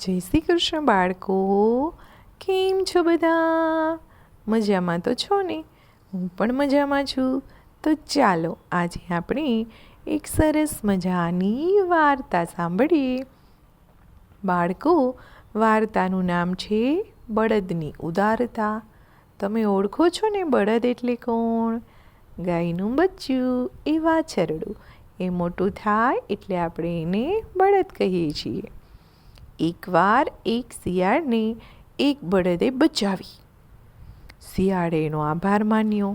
જય શ્રી કૃષ્ણ બાળકો. કેમ છો બધા? મજામાં તો છો ને? હું પણ મજામાં છું. તો ચાલો આજે આપણે એક સરસ મજાની વાર્તા સાંભળીએ. બાળકો, વાર્તાનું નામ છે બળદની ઉદારતા. તમે ઓળખો છો ને બળદ એટલે કોણ? ગાયનું બચ્ચું, એ વાછરડું. એ મોટું થાય એટલે આપણે એને બળદ કહીએ છીએ. એકવાર એક શિયાળને એક બળદે બચાવી. શિયાળે એનો આભાર માન્યો.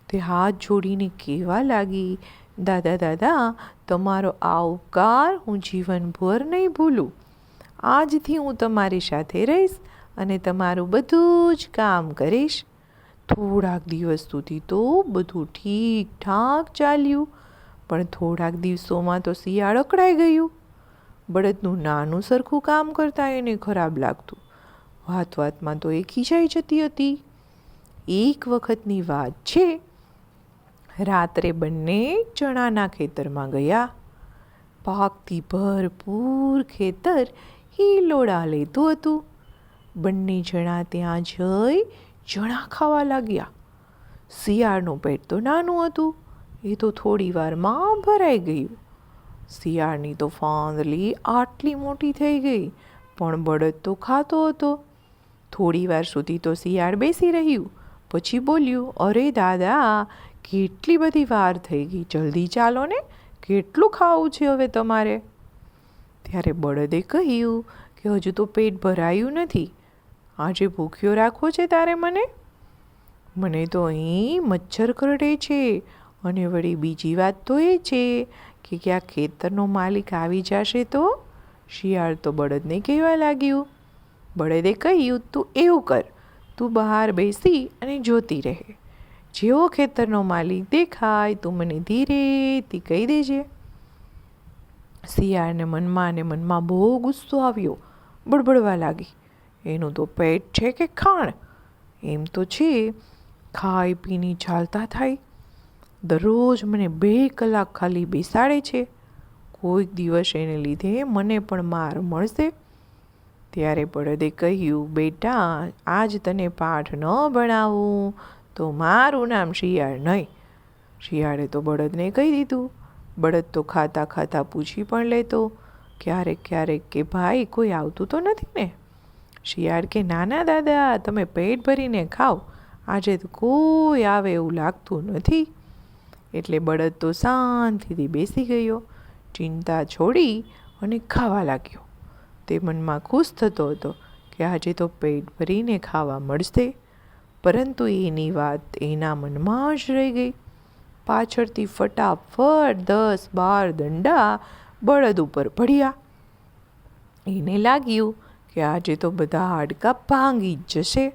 તે હાથ જોડીને કહેવા લાગી, દાદા દાદા, તમારો આ ઉપકાર હું જીવનભર નહીં ભૂલું. આજથી હું તમારી સાથે રહીશ અને તમારું બધું જ કામ કરીશ. થોડાક દિવસ સુધી તો બધું ઠીક ઠાક ચાલ્યું, પણ થોડાક દિવસોમાં તો શિયાળ અકળાઈ ગયું. બળદનું નાનું સરખું કામ કરતાં એને ખરાબ લાગતું. વાત વાતમાં તો એ ખીજાઈ જતી હતી. એક વખતની વાત છે, રાત્રે બંને ચણાના ખેતરમાં ગયા. પાકથી ભરપૂર ખેતર હિલોડા લેતું હતું. બંને જણા ત્યાં જઈ ચણા ખાવા લાગ્યા. શિયાળનું પેટ તો નાનું હતું, એ તો થોડી વારમાં ભરાઈ ગયું. શિયાળની તો ફાંદલી આટલી મોટી થઈ ગઈ, પણ બળદ તો ખાતો હતો. થોડી વાર સુધી તો શિયાળ બેસી રહ્યું, પછી બોલ્યું, અરે દાદા, કેટલી બધી વાર થઈ ગઈ, જલ્દી ચાલો ને, કેટલું ખાવું છે હવે તમારે? ત્યારે બળદે કહ્યું કે હજુ તો પેટ ભરાયું નથી. આજે ભૂખ્યો રાખવો છે તારે મને? મને તો અહીં મચ્છર કરડે છે, અને વળી બીજી વાત તો એ છે કે ક્યાં ખેતરનો માલિક આવી જશે તો? શિયાળ તો બળદને કહેવા લાગ્યું. બળદે કહ્યું, તું એવું કર, તું બહાર બેસી અને જોતી રહે. જેવો ખેતરનો માલિક દેખાય તું મને ધીરેથી કહી દેજે. શિયાળને મનમાં ને મનમાં બહુ ગુસ્સો આવ્યો. બળબડવા લાગી, એનું તો પેટ છે કે ખાણ? એમ તો છે, ખાઈ પીને ચાલતા થાય. દરરોજ મને 2 કલાક ખાલી બેસાડે છે. કોઈક દિવસ એને લીધે મને પણ માર મળશે. ત્યારે બળદે કહ્યું, બેટા, આજ તને પાઠ ન ભણાવું તો મારું નામ શિયાળ નહીં. શિયાળે તો બળદને કહી દીધું. બળદ તો ખાતા ખાતા પૂછી પણ લેતો ક્યારેક ક્યારેક કે ભાઈ કોઈ આવતું તો નથી ને? શિયાળ કે નાના દાદા, તમે પેટ ભરીને ખાઓ, આજે તો કોઈ આવે એવું લાગતું નથી. એટલે બળદ તો શાંતિથી બેસી ગયો, ચિંતા છોડી અને ખાવા લાગ્યો. તે મનમાં ખુશ થતો હતો કે આજે તો પેટ ભરીને ખાવા મળશે. પરંતુ એની વાત એના મનમાં જ રહી ગઈ. પાછળથી ફટાફટ 10-12 દંડા બળદ ઉપર પડ્યા. એને લાગ્યું કે આજે તો બધા હાડકાં ભાંગી જ જશે.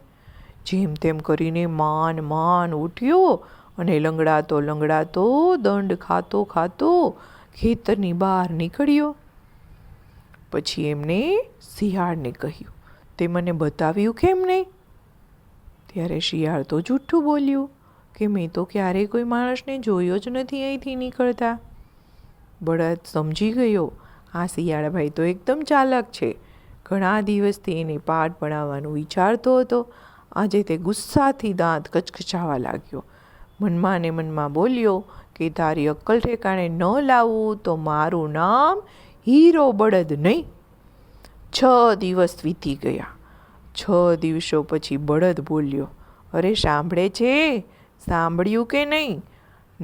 જેમ તેમ કરીને માન ઉઠ્યો અને લંગડાતો દંડ ખાતો ખેતરની બહાર નીકળ્યો. પછી એમને શિયાળને કહ્યું, તે મને બતાવ્યું કેમ નહીં? ત્યારે શિયાળ તો જૂઠું બોલ્યું કે મેં તો ક્યારેય કોઈ માણસને જોયો જ નથી અહીંથી નીકળતા. બળદ સમજી ગયો, આ શિયાળભાઈ તો એકદમ ચાલાક છે. ઘણા દિવસથી એને પાઠ ભણાવવાનું વિચારતો હતો. આજે તે ગુસ્સાથી દાંત કચકચાવા લાગ્યો. મનમાં ને મનમાં બોલ્યો કે તારી અક્કલ ઠેકાણે ન લાવું તો મારું નામ હીરો બળદ નહીં. 6 દિવસ વીતી ગયા. 6 દિવસો પછી બળદ બોલ્યો, અરે સાંભળે છે? સાંભળ્યું કે નહીં?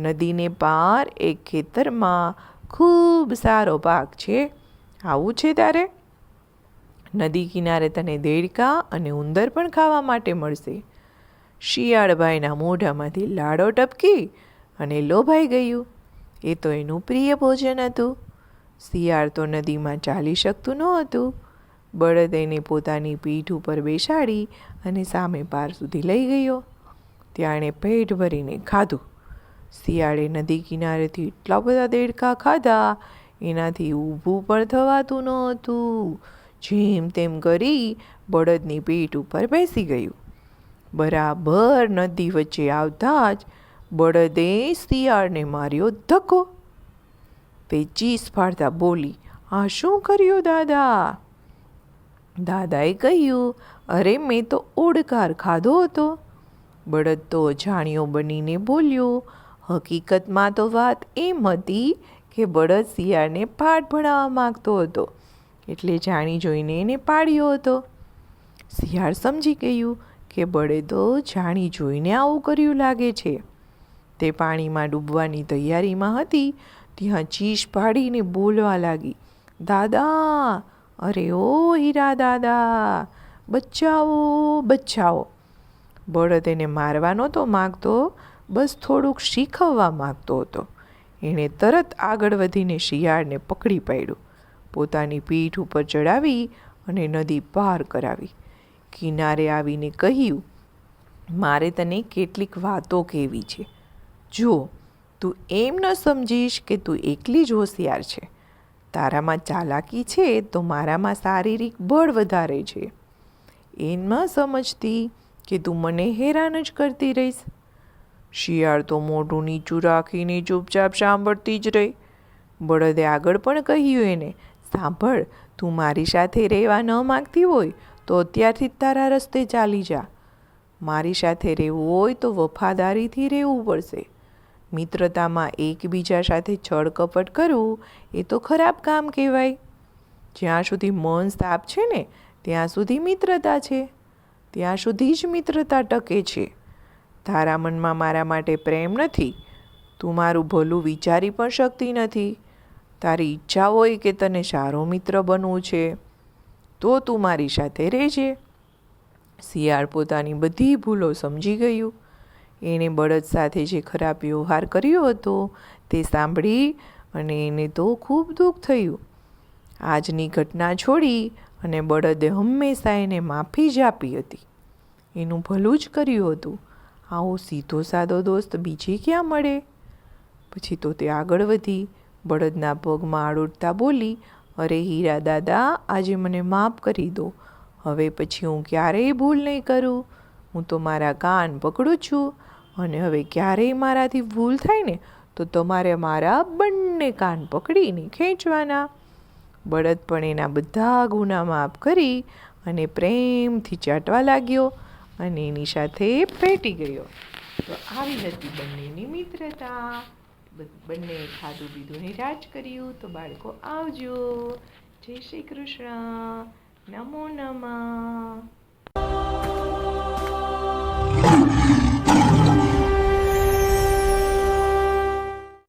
નદીને પાર એક ખેતરમાં ખૂબ સારો પાક છે. આવું છે તારે? નદી કિનારે તને દેડકા અને ઉંદર પણ ખાવા માટે મળશે. શિયાળભાઈના મોઢામાંથી લાડો ટપકી અને લોભાઈ ગયું. એ તો એનું પ્રિય ભોજન હતું. શિયાળ તો નદીમાં ચાલી શકતું નહોતું. બળદ એને પોતાની પીઠ ઉપર બેસાડી અને સામે પાર સુધી લઈ ગયો. ત્યાં એણે પેટ ભરીને ખાધું. શિયાળે નદી કિનારેથી એટલા બધા દેડકા ખાધા, એનાથી ઊભું પણ થવાતું નહોતું. જેમ તેમ કરી બળદની પીઠ ઉપર બેસી ગયું. બરાબર નદી વચ્ચે આવતા જ બળદે શિયાળને માર્યો ધક્કો. તે ચીસ પાડતા બોલી, આ શું કર્યું દાદા? દાદાએ કહ્યું, અરે મેં તો ઓડકાર ખાધો હતો. બળદ તો અજાણ્યો બનીને બોલ્યો, હકીકતમાં તો વાત એમ હતી કે બળદ શિયાળને પાઠ ભણાવવા માંગતો હતો, એટલે જાણી જોઈને એને પાડ્યો હતો. શિયાળ સમજી ગયું કે બળદો જાણી જોઈને આવું કર્યું લાગે છે. તે પાણીમાં ડૂબવાની તૈયારીમાં હતી ત્યાં ચીસ પાડીને બોલવા લાગી, દાદા, અરે ઓ હીરા દાદા, બચાવો બચાવો. બળદ એને મારવા નહોતો માગતો, બસ થોડુંક શીખવવા માગતો હતો. એણે તરત આગળ વધીને શિયાળને પકડી પાડ્યું, પોતાની પીઠ ઉપર ચડાવી અને નદી પાર કરાવી. કિનારે આવીને કહ્યું, મારે તને કેટલીક વાતો કહેવી છે. જો તું એમ ન સમજીશ કે તું એકલી જ હોશિયાર છે. તારામાં ચાલાકી છે તો મારામાં શારીરિક બળ વધારે છે. એમ ન સમજતી કે તું મને હેરાન જ કરતી રહીશ. શિયાળ તો મોઢું નીચું રાખીને ચૂપચાપ સાંભળતી જ રહી. બળદે આગળ પણ કહ્યું એને, સાંભળ, તું મારી સાથે રહેવા ન માગતી હોય તો અત્યારથી જ તારા રસ્તે ચાલી જા. મારી સાથે રહેવું હોય તો વફાદારીથી રહેવું પડશે. મિત્રતામાં એકબીજા સાથે છળ કપટ કરવું એ તો ખરાબ કામ કહેવાય. જ્યાં સુધી મન સાફ છે ને ત્યાં સુધી મિત્રતા છે, ત્યાં સુધી જ મિત્રતા ટકે છે. તારા મનમાં મારા માટે પ્રેમ નથી, તું મારું ભલું વિચારી પણ શકતી નથી. તારી ઈચ્છા હોય કે તને સારો મિત્ર બનવું છે તો તું મારી સાથે રહેજે. શિયાળ પોતાની બધી ભૂલો સમજી ગયું. એણે બળદ સાથે જે ખરાબ વ્યવહાર કર્યો હતો તે સાંભળી અને એને તો ખૂબ દુઃખ થયું. આજની ઘટના છોડી અને બળદે હંમેશા એને માફી જ આપી હતી. એનું ભલું જ કર્યું હતું. આવો સીધો સાદો દોસ્ત બીજે ક્યાં મળે? પછી તો તે આગળ વધી બળદના પગમાં આડોડતા બોલી, અરે હીરા દાદા, આજે મને માફ કરી દો. હવે પછી હું ક્યારેય ભૂલ નહીં કરું. હું તો મારા કાન પકડું છું અને હવે ક્યારેય મારાથી ભૂલ થાય ને તો તમારે મારા બંને કાન પકડીને ખેંચવાના. બળદ પણ એના બધા ગુના માફ કરી અને પ્રેમથી ચાટવા લાગ્યો અને એની સાથે ભેટી ગયો. તો આવી હતી બંનેની મિત્રતા. બંને ખાધું પીધું ને રાજ કર્યું. તો બાળકો આવજો. જય શ્રી કૃષ્ણ. નમો નમઃ.